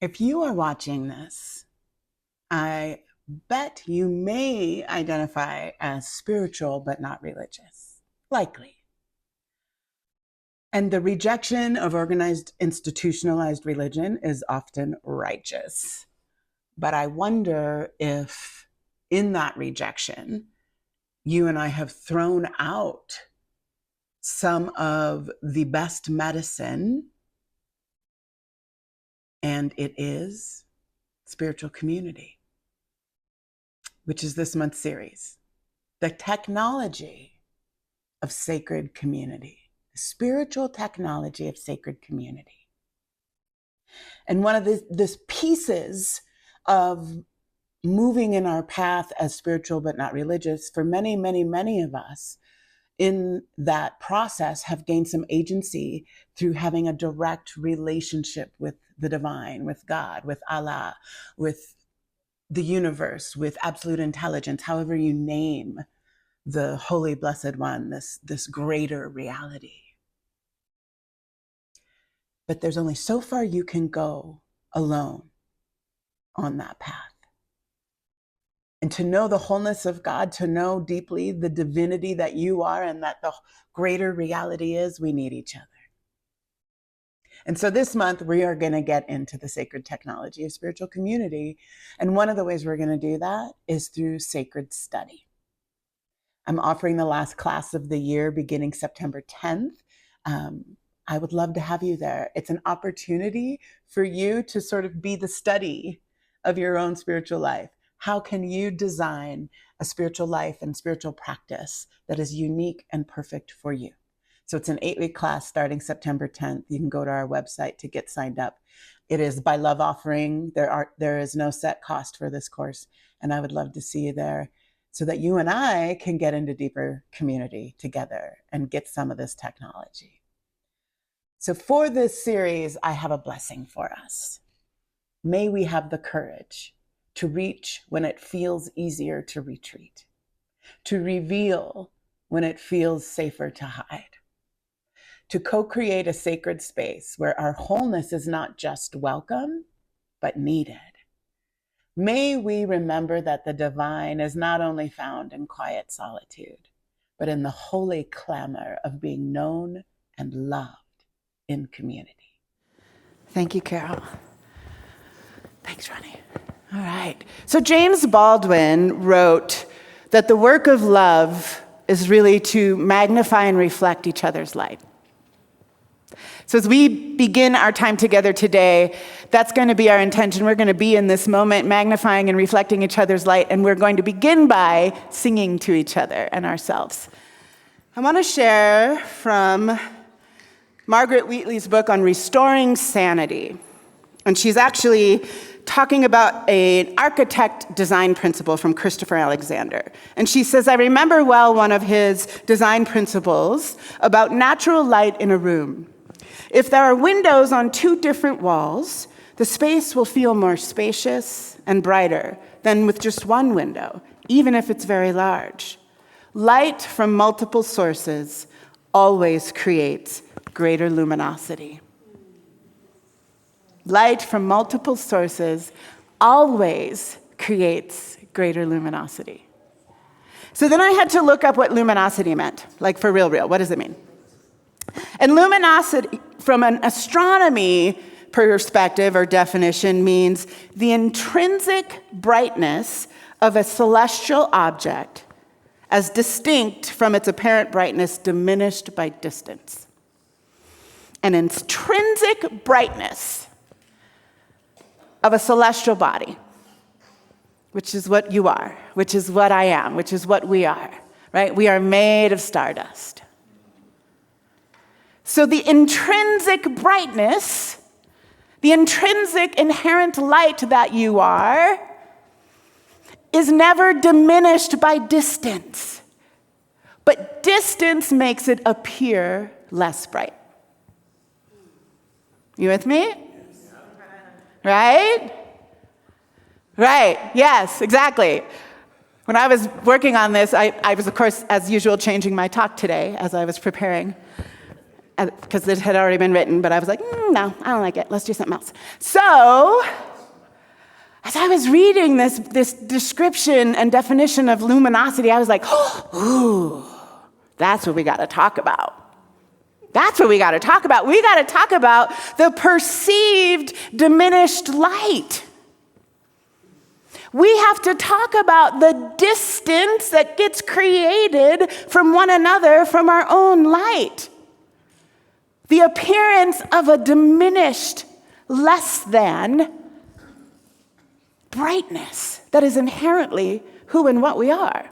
If you are watching this, I bet you may identify as spiritual but not religious, likely. And the rejection of organized, institutionalized religion is often righteous. But I wonder if in that rejection, you and I have thrown out some of the best medicine, and it is spiritual community, which is this month's series. The technology of sacred community, the spiritual technology of sacred community. And one of the pieces of moving in our path as spiritual but not religious, for many, many, many of us in that process have gained some agency through having a direct relationship with the divine, with God, with Allah, with the universe, with absolute intelligence, however you name the holy blessed one, this greater reality. But there's only so far you can go alone on that path. And to know the wholeness of God, to know deeply the divinity that you are and that the greater reality is, we need each other. And so this month, we are going to get into the sacred technology of spiritual community. And one of the ways we're going to do that is through sacred study. I'm offering the last class of the year beginning September 10th. I would love to have you there. It's an opportunity for you to sort of be the study of your own spiritual life. How can you design a spiritual life and spiritual practice that is unique and perfect for you? So it's an 8-week class starting September 10th. You can go to our website to get signed up. It is by love offering. There is no set cost for this course, and I would love to see you there so that you and I can get into deeper community together and get some of this technology. So for this series, I have a blessing for us. May we have the courage to reach when it feels easier to retreat, to reveal when it feels safer to hide, to co-create a sacred space where our wholeness is not just welcome, but needed. May we remember that the divine is not only found in quiet solitude, but in the holy clamor of being known and loved in community. Thank you, Carol. Thanks, Ronnie. All right. So James Baldwin wrote that the work of love is really to magnify and reflect each other's light. So as we begin our time together today, that's going to be our intention. We're going to be in this moment magnifying and reflecting each other's light, and we're going to begin by singing to each other and ourselves. I want to share from Margaret Wheatley's book on restoring sanity. And she's actually talking about an architect design principle from Christopher Alexander. And she says, I remember well one of his design principles about natural light in a room. If there are windows on 2 different walls, the space will feel more spacious and brighter than with just one window, even if it's very large. Light from multiple sources always creates greater luminosity. Light from multiple sources always creates greater luminosity. So then I had to look up what luminosity meant, like for real. What does it mean? And luminosity, from an astronomy perspective or definition, means the intrinsic brightness of a celestial object as distinct from its apparent brightness diminished by distance. An intrinsic brightness of a celestial body, which is what you are, which is what I am, which is what we are, right? We are made of stardust. So the intrinsic brightness, the intrinsic inherent light that you are, is never diminished by distance. But distance makes it appear less bright. You with me? Right? Right, yes, exactly. When I was working on this, I was, of course, as usual, changing my talk today as I was preparing. because it had already been written, but I was like, no, I don't like it. Let's do something else. So, as I was reading this description and definition of luminosity, I was like, ooh, that's what we got to talk about. That's what we got to talk about. We got to talk about the perceived diminished light. We have to talk about the distance that gets created from one another from our own light. The appearance of a diminished, less than brightness that is inherently who and what we are.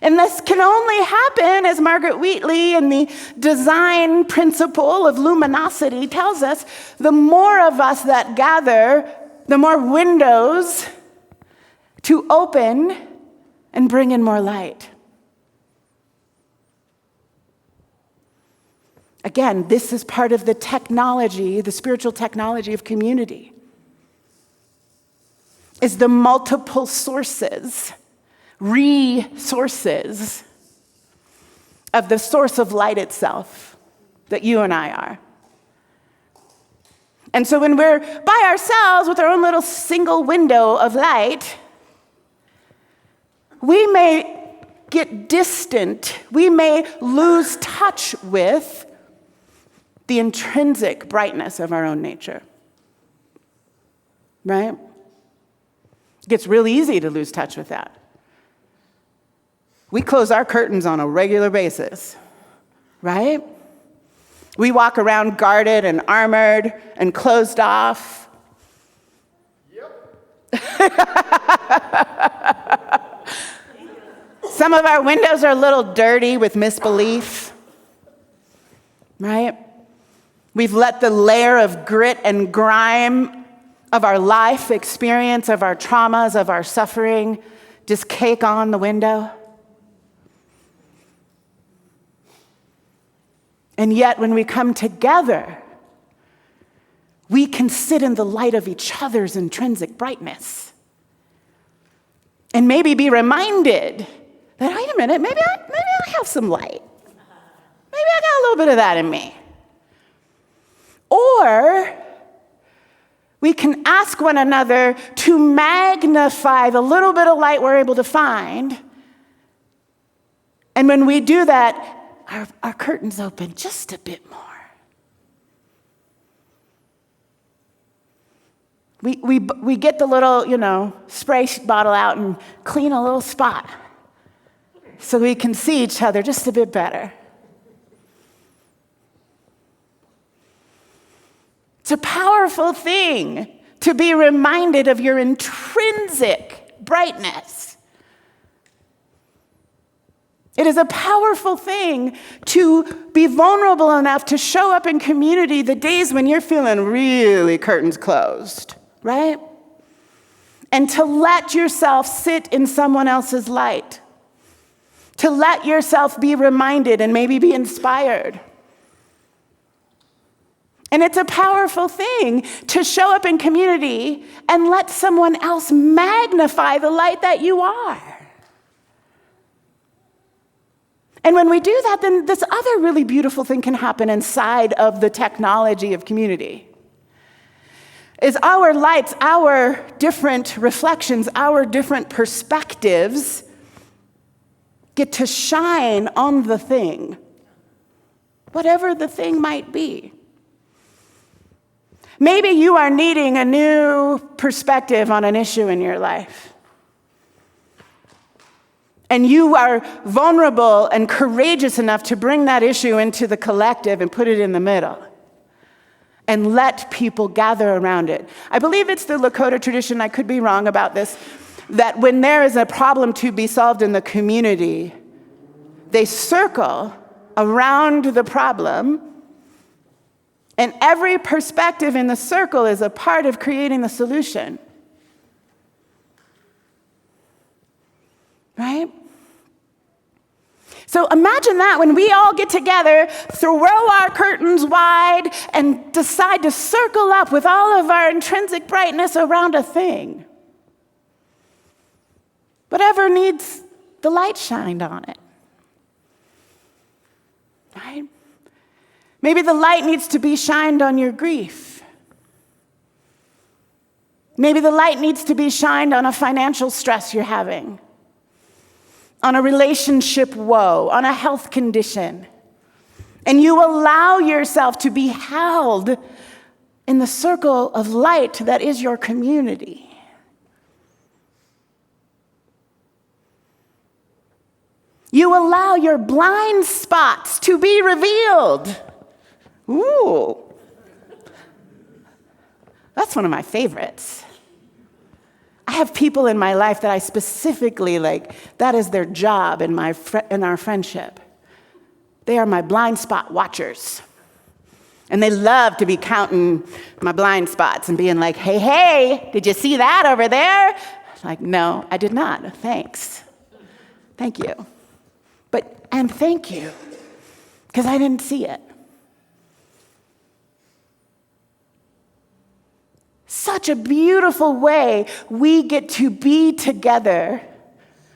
And this can only happen, as Margaret Wheatley in the design principle of luminosity tells us, the more of us that gather, the more windows to open and bring in more light. Again, this is part of the technology, the spiritual technology of community, is the multiple sources, resources of the source of light itself that you and I are. And so when we're by ourselves with our own little single window of light, we may get distant, we may lose touch with the intrinsic brightness of our own nature, right? It gets really easy to lose touch with that. We close our curtains on a regular basis, right? We walk around guarded and armored and closed off. Yep. Some of our windows are a little dirty with misbelief, right? We've let the layer of grit and grime of our life experience, of our traumas, of our suffering, just cake on the window. And yet, when we come together, we can sit in the light of each other's intrinsic brightness. And maybe be reminded that, wait a minute, maybe I have some light. Maybe I got a little bit of that in me. Or we can ask one another to magnify the little bit of light we're able to find. And when we do that, our curtains open just a bit more. We get the little, spray bottle out and clean a little spot so we can see each other just a bit better. It's a powerful thing to be reminded of your intrinsic brightness. It is a powerful thing to be vulnerable enough to show up in community the days when you're feeling really curtains closed, right? And to let yourself sit in someone else's light. To let yourself be reminded and maybe be inspired. And it's a powerful thing to show up in community and let someone else magnify the light that you are. And when we do that, then this other really beautiful thing can happen inside of the technology of community. Is our lights, our different reflections, our different perspectives get to shine on the thing, whatever the thing might be. Maybe you are needing a new perspective on an issue in your life. And you are vulnerable and courageous enough to bring that issue into the collective and put it in the middle. And let people gather around it. I believe it's the Lakota tradition, I could be wrong about this, that when there is a problem to be solved in the community, they circle around the problem, and every perspective in the circle is a part of creating the solution. Right? So imagine that when we all get together, throw our curtains wide, and decide to circle up with all of our intrinsic brightness around a thing. Whatever needs the light shined on it. Maybe the light needs to be shined on your grief. Maybe the light needs to be shined on a financial stress you're having, on a relationship woe, on a health condition. And you allow yourself to be held in the circle of light that is your community. You allow your blind spots to be revealed. Ooh. That's one of my favorites. I have people in my life that I specifically that is their job in our friendship. They are my blind spot watchers. And they love to be counting my blind spots and being like, hey, did you see that over there? Like, no, I did not. Thanks. Thank you. And thank you, because I didn't see it. Such a beautiful way we get to be together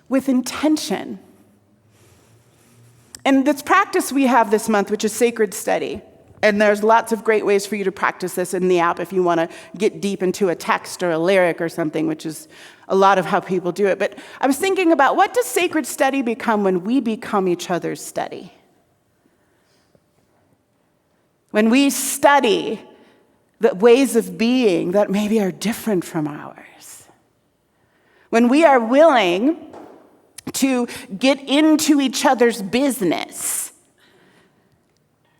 with intention. And this practice we have this month, which is sacred study, and there's lots of great ways for you to practice this in the app if you want to get deep into a text or a lyric or something, which is a lot of how people do it. But I was thinking about, what does sacred study become when we become each other's study? When we study the ways of being that maybe are different from ours. When we are willing to get into each other's business.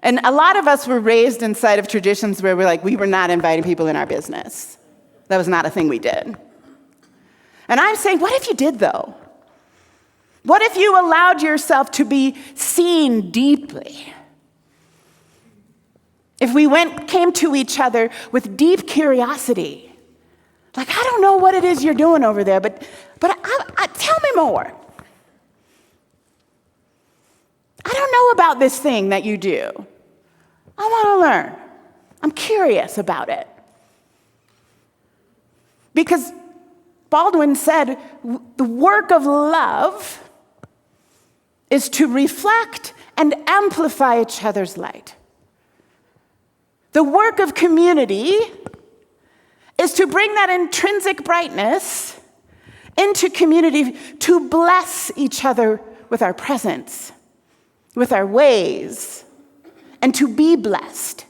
And a lot of us were raised inside of traditions where we were not inviting people in our business. That was not a thing we did. And I'm saying, what if you did, though? What if you allowed yourself to be seen deeply? If we came to each other with deep curiosity, I don't know what it is you're doing over there, but tell me more. I don't know about this thing that you do. I want to learn. I'm curious about it. Because Baldwin said, the work of love is to reflect and amplify each other's light. The work of community is to bring that intrinsic brightness into community, to bless each other with our presence, with our ways, and to be blessed.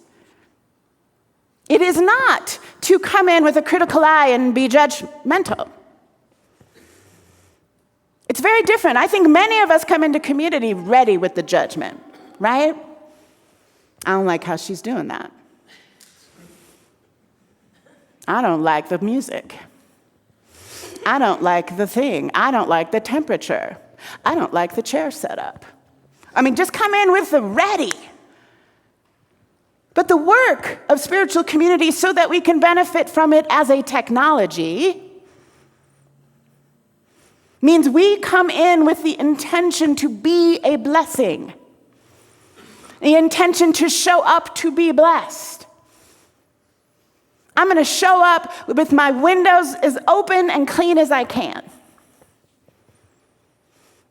It is not to come in with a critical eye and be judgmental. It's very different. I think many of us come into community ready with the judgment, right? I don't like how she's doing that. I don't like the music. I don't like the thing. I don't like the temperature. I don't like the chair setup. Just come in with the ready. But the work of spiritual community, so that we can benefit from it as a technology, means we come in with the intention to be a blessing, the intention to show up to be blessed. I'm going to show up with my windows as open and clean as I can.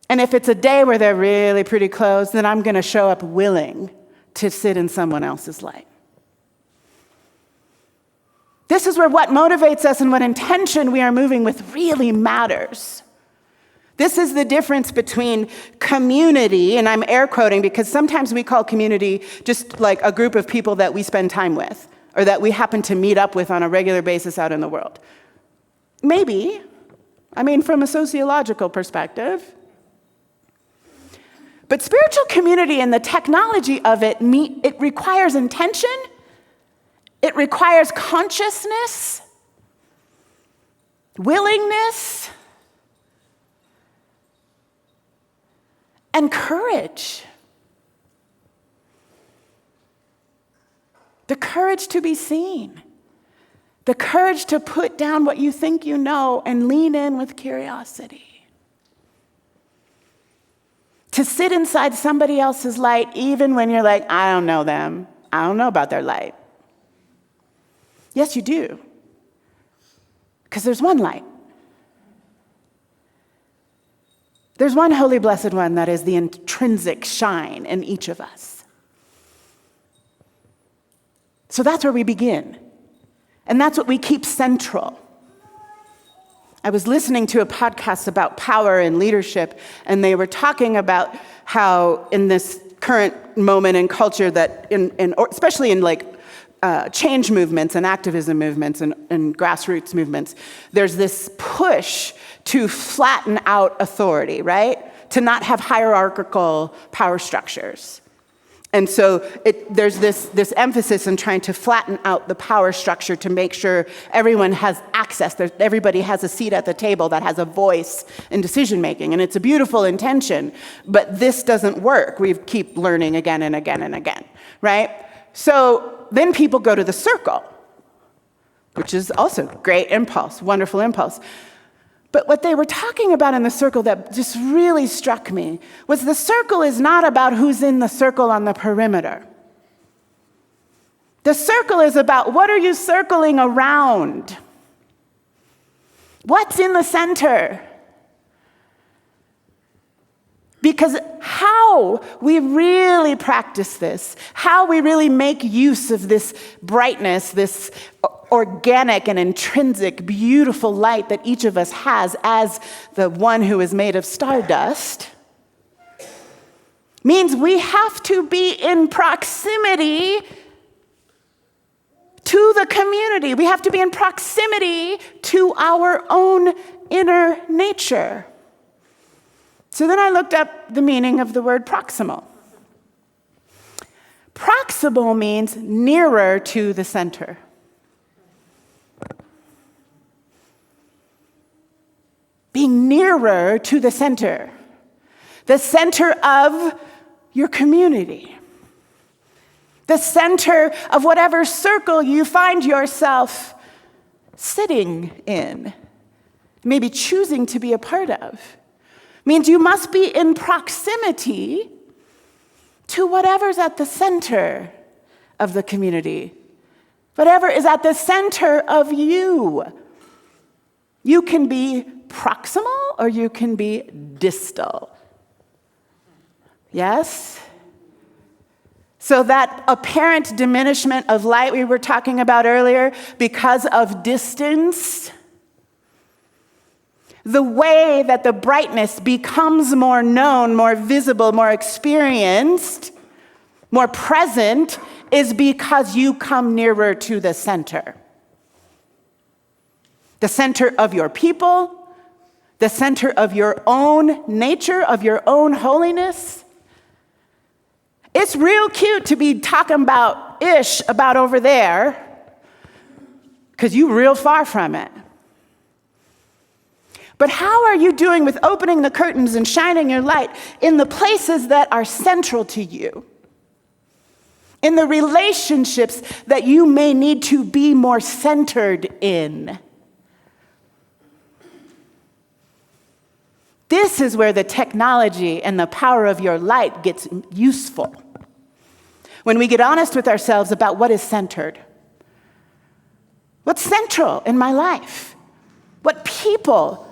And if it's a day where they're really pretty closed, then I'm going to show up willing to sit in someone else's light. This is where what motivates us and what intention we are moving with really matters. This is the difference between community, and I'm air quoting because sometimes we call community just like a group of people that we spend time with or that we happen to meet up with on a regular basis out in the world. Maybe, from a sociological perspective. But spiritual community and the technology of it requires intention, it requires consciousness, willingness, and courage. The courage to be seen. The courage to put down what you think you know and lean in with curiosity. To sit inside somebody else's light even when you're like, I don't know them. I don't know about their light. Yes, you do. Because there's one light. There's one holy blessed one that is the intrinsic shine in each of us. So that's where we begin. And that's what we keep central. I was listening to a podcast about power and leadership, and they were talking about how in this current moment in culture that, especially in change movements and activism movements and grassroots movements, there's this push to flatten out authority, right? To not have hierarchical power structures. And so there's this emphasis in trying to flatten out the power structure to make sure everyone has access, everybody has a seat at the table that has a voice in decision making. And it's a beautiful intention, but this doesn't work. We keep learning again and again and again, right? So then people go to the circle, which is also great impulse, wonderful impulse. But what they were talking about in the circle that just really struck me was the circle is not about who's in the circle on the perimeter. The circle is about what are you circling around? What's in the center? Because how we really practice this, how we really make use of this brightness, this organic and intrinsic, beautiful light that each of us has as the one who is made of stardust, means we have to be in proximity to the community. We have to be in proximity to our own inner nature. So then I looked up the meaning of the word proximal. Proximal means nearer to the center. Being nearer to the center of your community, the center of whatever circle you find yourself sitting in, maybe choosing to be a part of. Means you must be in proximity to whatever's at the center of the community, whatever is at the center of you. You can be proximal or you can be distal. Yes? So that apparent diminishment of light we were talking about earlier because of distance, the way that the brightness becomes more known, more visible, more experienced, more present, is because you come nearer to the center. The center of your people, the center of your own nature, of your own holiness. It's real cute to be talking about over there, because you're real far from it. But how are you doing with opening the curtains and shining your light in the places that are central to you? In the relationships that you may need to be more centered in? This is where the technology and the power of your light gets useful. When we get honest with ourselves about what is centered. What's central in my life? What people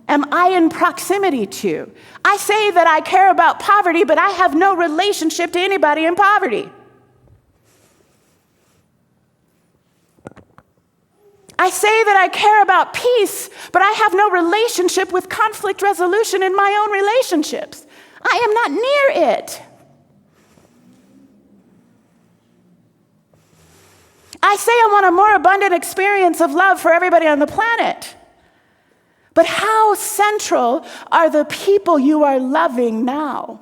am I in proximity to? I say that I care about poverty, but I have no relationship to anybody in poverty. I say that I care about peace, but I have no relationship with conflict resolution in my own relationships. I am not near it. I say I want a more abundant experience of love for everybody on the planet. But how central are the people you are loving now?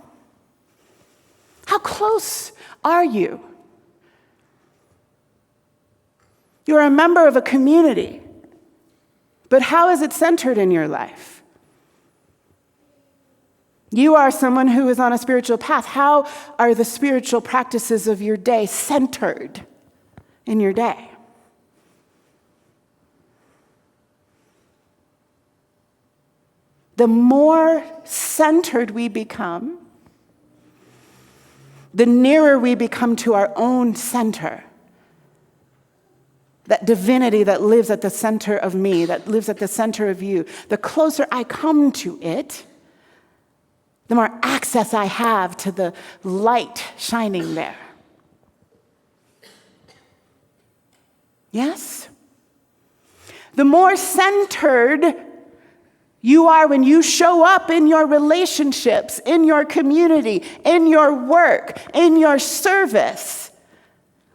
How close are you? You're a member of a community, but how is it centered in your life? You are someone who is on a spiritual path. How are the spiritual practices of your day centered in your day? The more centered we become, the nearer we become to our own center. That divinity that lives at the center of me, that lives at the center of you. The closer I come to it, the more access I have to the light shining there. Yes? The more centered you are when you show up in your relationships, in your community, in your work, in your service,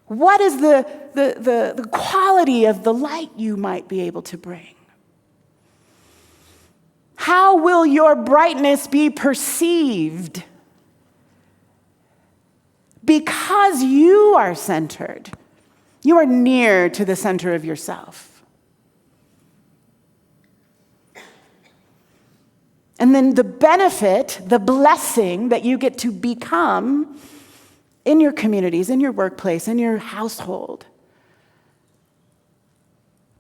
what is the quality of the light you might be able to bring? How will your brightness be perceived? Because you are centered. You are near to the center of yourself. And then the benefit, the blessing that you get to become in your communities, in your workplace, in your household,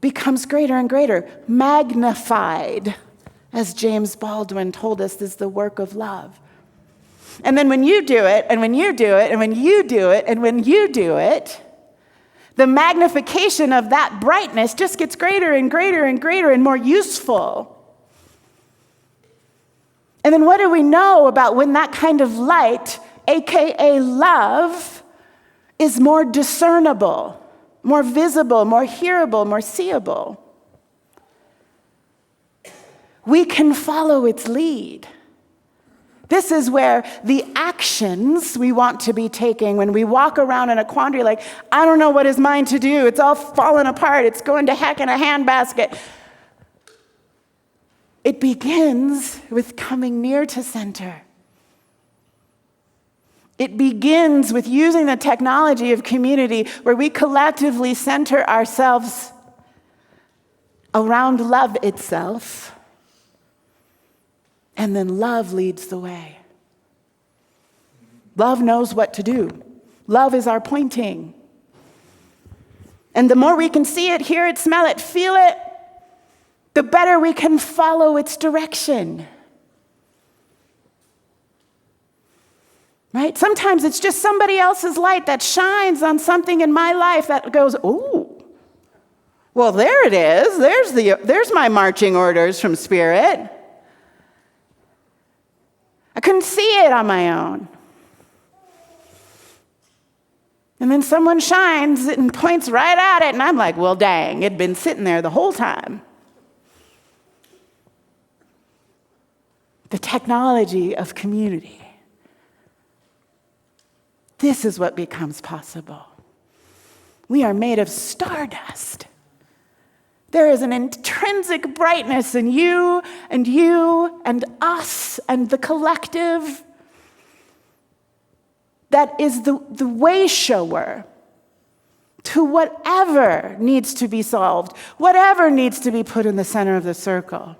becomes greater and greater, magnified, as James Baldwin told us, is the work of love. And then when you do it, and when you do it, and when you do it, and when you do it, the magnification of that brightness just gets greater and greater and greater and more useful. And then what do we know about when that kind of light, AKA love, is more discernible, more visible, more hearable, more seeable? We can follow its lead. This is where the actions we want to be taking when we walk around in a quandary like, I don't know what is mine to do. It's all falling apart. It's going to heck in a handbasket. It begins with coming near to center. It begins with using the technology of community where we collectively center ourselves around love itself. And then love leads the way. Love knows what to do. Love is our pointing. And the more we can see it, hear it, smell it, feel it, the better we can follow its direction. Right? Sometimes it's just somebody else's light that shines on something in my life that goes, ooh, well, there it is. There's my marching orders from Spirit. I couldn't see it on my own. And then someone shines it and points right at it, and I'm like, well, dang, it'd been sitting there the whole time. The technology of community. This is what becomes possible. We are made of stardust. There is an intrinsic brightness in you and us and the collective that is the way shower to whatever needs to be solved, whatever needs to be put in the center of the circle.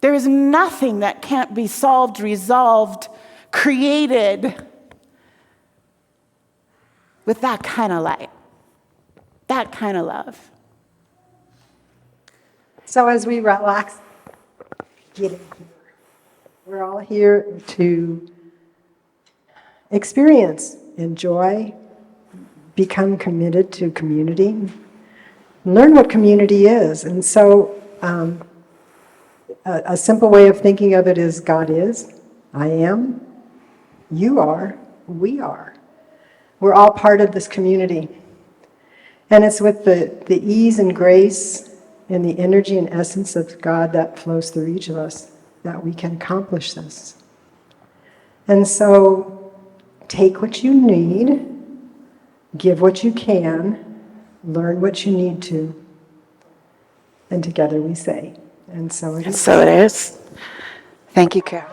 There is nothing that can't be solved, resolved, created with that kind of light, that kind of love. So as we relax, get in here. We're all here to experience, enjoy, become committed to community, learn what community is. And so a simple way of thinking of it is God is, I am, you are, we are. We're all part of this community. And it's with the ease and grace and the energy and essence of God that flows through each of us that we can accomplish this. And so take what you need, give what you can, learn what you need to, and together we say. And so it is. So it is. Thank you, Carol.